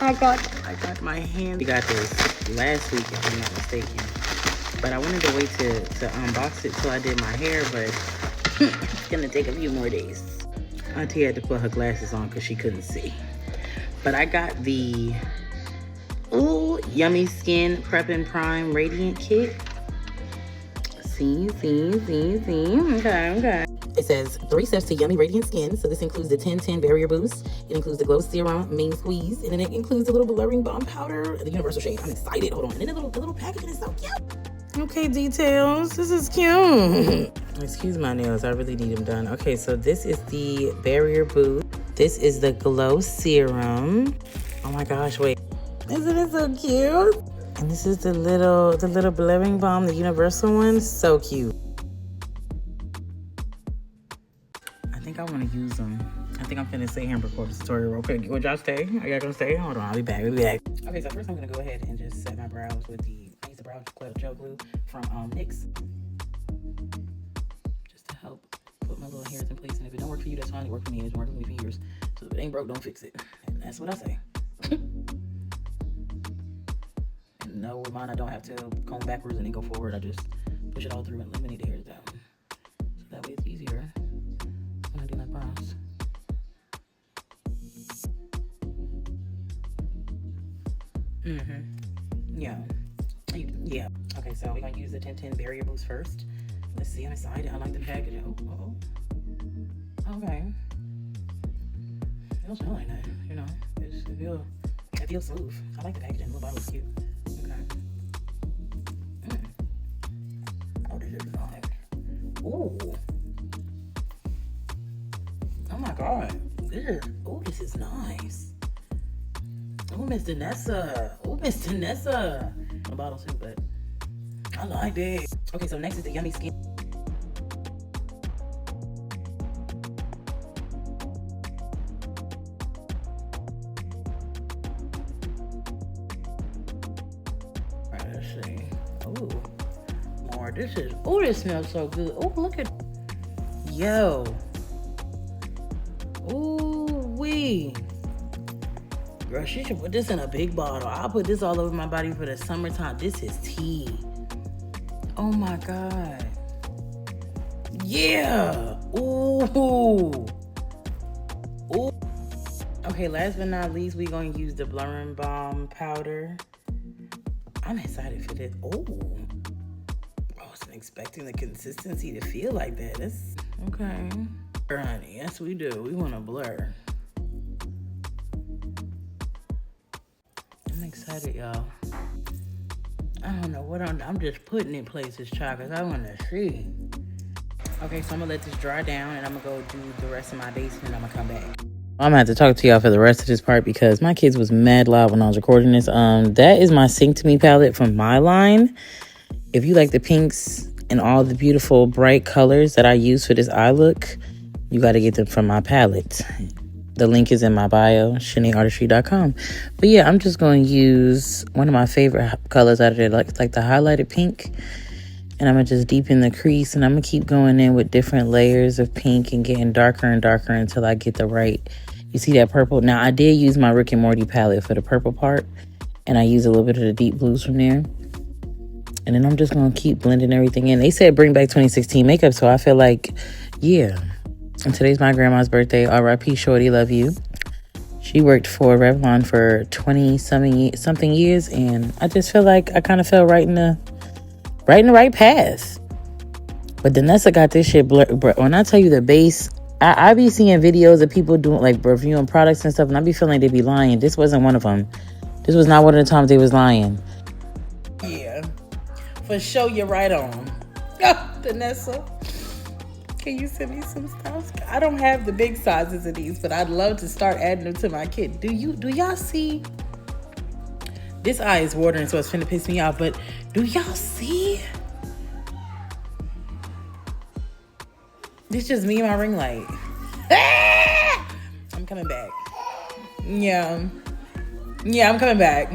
I got my hand. We got this last week, if I'm not mistaken. But I wanted to wait to unbox it till I did my hair, but it's gonna take a few more days. Auntie had to put her glasses on because she couldn't see. But I got the Yummy Skin Prep and Prime Radiant Kit. See. Okay. It says 3 steps to yummy radiant skin. So this includes the 10-10 barrier boost. It includes the glow serum, main squeeze, and then it includes a little blurring balm powder, the universal shade. I'm excited. Hold on. And then the little packaging is so cute. Okay, details. This is cute. Excuse my nails. I really need them done. Okay, so this is the barrier boost. This is the glow serum. Oh my gosh, wait. Isn't it so cute? And this is the little blurring balm, the universal one. So cute. I think I want to use them. I think I'm finna sit here and record the tutorial real quick. Would y'all stay? Are y'all gonna stay? Hold on, I'll be back. Okay, so first I'm gonna go ahead and just set my brows with I use the brow gel glue from NYX. Just to help put my little hairs in place. And if it don't work for you, that's fine. It worked for me. It's working for me for years. So if it ain't broke, don't fix it. And that's what I say. And no, with mine, I don't have to comb backwards and then go forward. I just push it all through and eliminate the hairs down. So that way it's easier when I do my brows. Yeah. Okay, so we're gonna use the 10-10 barrier boost first. Let's see, I'm excited. I like the packaging. Oh. Okay. It don't smell like that, you know. It feels smooth. I like the packaging. The little bottle's cute. Okay. Oh, this is nice. Ooh. Oh my god. This is nice. Oh, Miss Danessa. A bottle too, but I like it. Okay, so next is the Yummy Skin. Alright, let's see. Ooh, more. This smells so good. Oh, look at, yo. Ooh, wee. Girl, she should put this in a big bottle. I'll put this all over my body for the summertime. This is tea. Oh my God. Yeah. Ooh. Okay, last but not least, we're going to use the blurring balm powder. I'm excited for this. Oh, I wasn't expecting the consistency to feel like that. That's okay. Honey, yes we do. We want to blur. I'm excited, y'all. I don't know what I'm just putting in places, child, because I want to see. Okay, so I'm going to let this dry down, and I'm going to go do the rest of my base, and I'm going to come back. I'm going to have to talk to y'all for the rest of this part because my kids was mad loud when I was recording this. That is my Sing to Me palette from my line. If you like the pinks and all the beautiful bright colors that I use for this eye look, you got to get them from my palette. The link is in my bio, ShanaeArtistry.com. But yeah, I'm just going to use one of my favorite colors out of there, like the highlighted pink. And I'm going to just deepen the crease. And I'm going to keep going in with different layers of pink and getting darker and darker until I get the right. You see that purple? Now, I did use my Rick and Morty palette for the purple part. And I use a little bit of the deep blues from there. And then I'm just going to keep blending everything in. They said bring back 2016 makeup. So I feel like, yeah. And today's my grandma's birthday. R.I.P. Shorty, love you. She worked for Revlon for 20-something years. And I just feel like I kind of fell right in the right path. But Danessa got this shit blurred. When I tell you the base, I be seeing videos of people doing like reviewing products and stuff, and I be feeling like they be lying. This wasn't one of them. This was not one of the times they was lying. Yeah, for sure, you're right on. Danessa, can you send me some stuff? I don't have the big sizes of these, but I'd love to start adding them to my kit. Do y'all see? This eye is watering, so it's finna piss me off, but do y'all see? This just me and my ring light. I'm coming back. Yeah, I'm coming back.